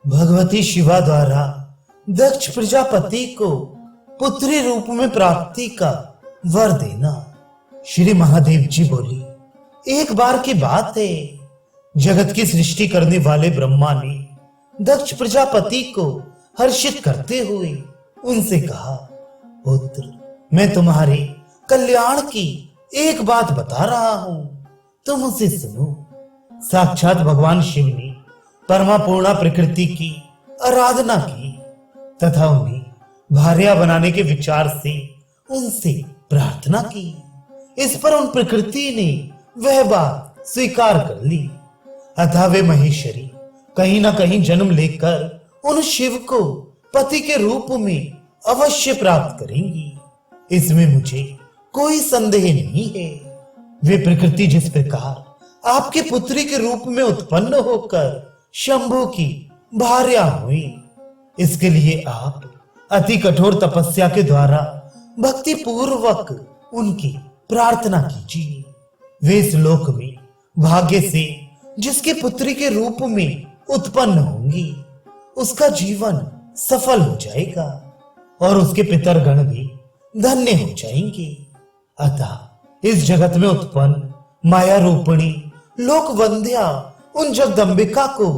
भगवती शिवा द्वारा दक्ष प्रजापति को पुत्री रूप में प्राप्ति का वर देना। श्री महादेव जी बोली, एक बार की बात है, जगत की सृष्टि करने वाले ब्रह्मा ने दक्ष प्रजापति को हर्षित करते हुए उनसे कहा, पुत्र, मैं तुम्हारे कल्याण की एक बात बता रहा हूं, तुम उसे सुनो। साक्षात भगवान शिव ने परमापूर्णा प्रकृति की आराधना की तथा उन्हें भार्या बनाने के विचार से उनसे प्रार्थना की। इस पर उन प्रकृति ने वह बात स्वीकार कर ली। अतः वे महेश्वरी कहीं ना कहीं जन्म लेकर उन शिव को पति के रूप में अवश्य प्राप्त करेंगी, इसमें मुझे कोई संदेह नहीं है। वे प्रकृति जिस प्रकार आपके पुत्री के रूप में उत्पन्न होकर शंभु की भार्या हुई, इसके लिए आप अति कठोर तपस्या के द्वारा भक्ति पूर्वक उनकी प्रार्थना कीजिए। वे इस लोक में भाग्य से जिसके पुत्री के रूप में उत्पन्न होंगी, उसका जीवन सफल हो जाएगा और उसके पितरगण भी धन्य हो जाएंगे। अतः इस जगत में उत्पन्न माया रूपिणी लोक वंद्या उन जगदंबिका को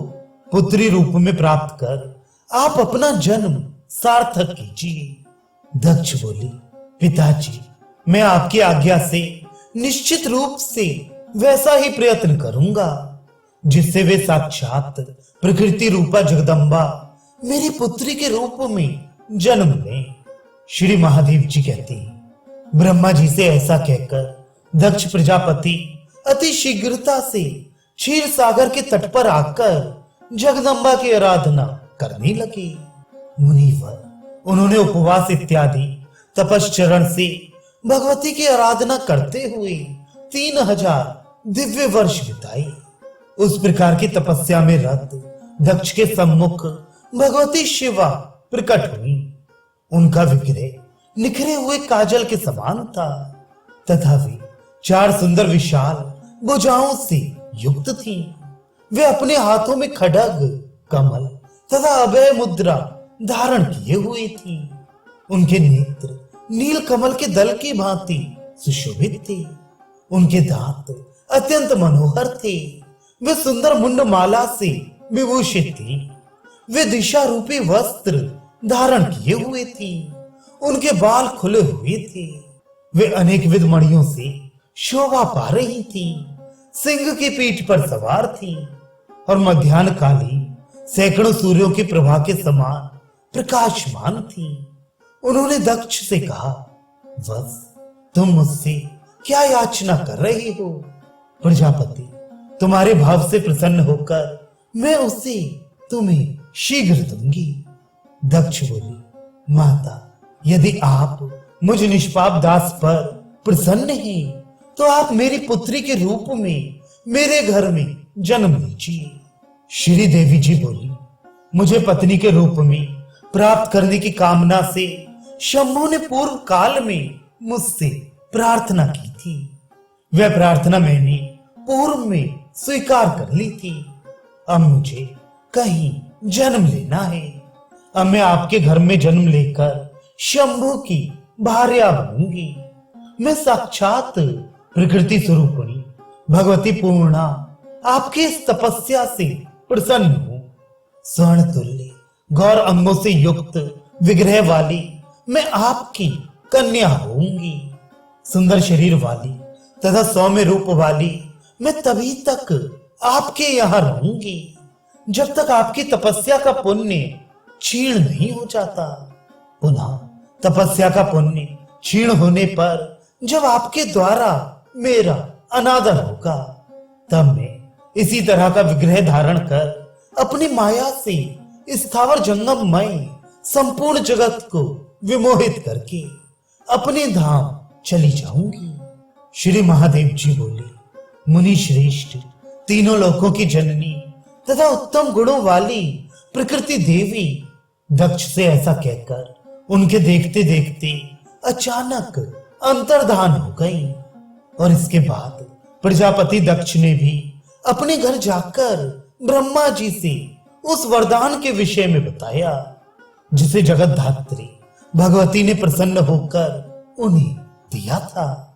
पुत्री रूप में प्राप्त कर आप अपना जन्म सार्थक कीजिए। दक्ष बोली, पिताजी, मैं आपकी आज्ञा से निश्चित रूप से वैसा ही प्रयत्न करूंगा जिससे वे साक्षात प्रकृति रूपा जगदम्बा मेरी पुत्री के रूप में जन्म लें। श्री महादेव जी कहते हैं, ब्रह्मा जी से ऐसा कहकर दक्ष प्रजापति अति शीघ्रता से क्षीर सागर के तट पर आकर जगदम्बा की आराधना करने लगे। मुनिवर उन्होंने उपवास इत्यादि तपश्चरण से भगवती की आराधना करते हुए 3000 दिव्य वर्ष बिताए। उस प्रकार की तपस्या में रत दक्ष के सम्मुख भगवती शिवा प्रकट हुई। उनका विग्रह निखरे हुए काजल के समान था तथा वे 4 सुंदर विशाल भुजाओं से युक्त थी। वे अपने हाथों में खड्ग, कमल तथा अभय मुद्रा धारण किए हुए थी। उनके नेत्र नील कमल के दल की भांति सुशोभित थे। उनके दांत अत्यंत मनोहर थे। वे सुंदर मुंड माला से विभूषित थी। वे दिशा रूपी वस्त्र धारण किए हुए थी। उनके बाल खुले हुए थे। वे अनेक विध मणियों से शोभा पा रही थी। सिंह की पीठ पर सवार थी और मध्याह्न कालीन सैकड़ों सूर्यों की प्रभा के समान प्रकाशमान थी। उन्होंने दक्ष से कहा, वत्स, तुम मुझसे क्या याचना कर रहे हो? प्रजापति, तुम्हारे भाव से प्रसन्न होकर मैं उसे तुम्हें शीघ्र दूंगी। दक्ष बोली, माता, यदि आप मुझ निष्पाप दास पर प्रसन्न हैं तो आप मेरी पुत्री के रूप में मेरे घर में जन्म लीजिए। श्री देवी जी बोली, मुझे पत्नी के रूप में प्राप्त करने की कामना से शंभु ने पूर्व काल में मुझसे प्रार्थना की थी। वह प्रार्थना मैंने पूर्व में स्वीकार कर ली थी। अब मुझे कहीं जन्म लेना है। अब मैं आपके घर में जन्म लेकर शंभु की भार्या बनूंगी। मैं साक्षात प्रकृति स्वरूपिणी भगवती पूर्णा आपके इस तपस्या से प्रसन्न हूं। स्वर्ण तुल्य गौर अंगों से युक्त विग्रह वाली मैं आपकी कन्या होऊंगी। सुंदर शरीर वाली तथा सौम्य रूप वाली मैं तभी तक आपके यहाँ रहूंगी जब तक आपकी तपस्या का पुण्य क्षीण नहीं हो जाता। पुनः तपस्या का पुण्य क्षीण होने पर जब आपके द्वारा मेरा अनादर होगा, तब मैं इसी तरह का विग्रह धारण कर अपनी माया से स्थावर जंगममय संपूर्ण जगत को विमोहित करके अपने धाम चली जाऊंगी। श्री महादेव जी बोले, मुनि श्रेष्ठ, तीनों लोकों की जननी तथा उत्तम गुणों वाली प्रकृति देवी दक्ष से ऐसा कहकर उनके देखते देखते अचानक अंतर्धान हो गई। और इसके बाद प्रजापति दक्ष ने भी अपने घर जाकर ब्रह्मा जी से उस वरदान के विषय में बताया जिसे जगत धात्री भगवती ने प्रसन्न होकर उन्हें दिया था।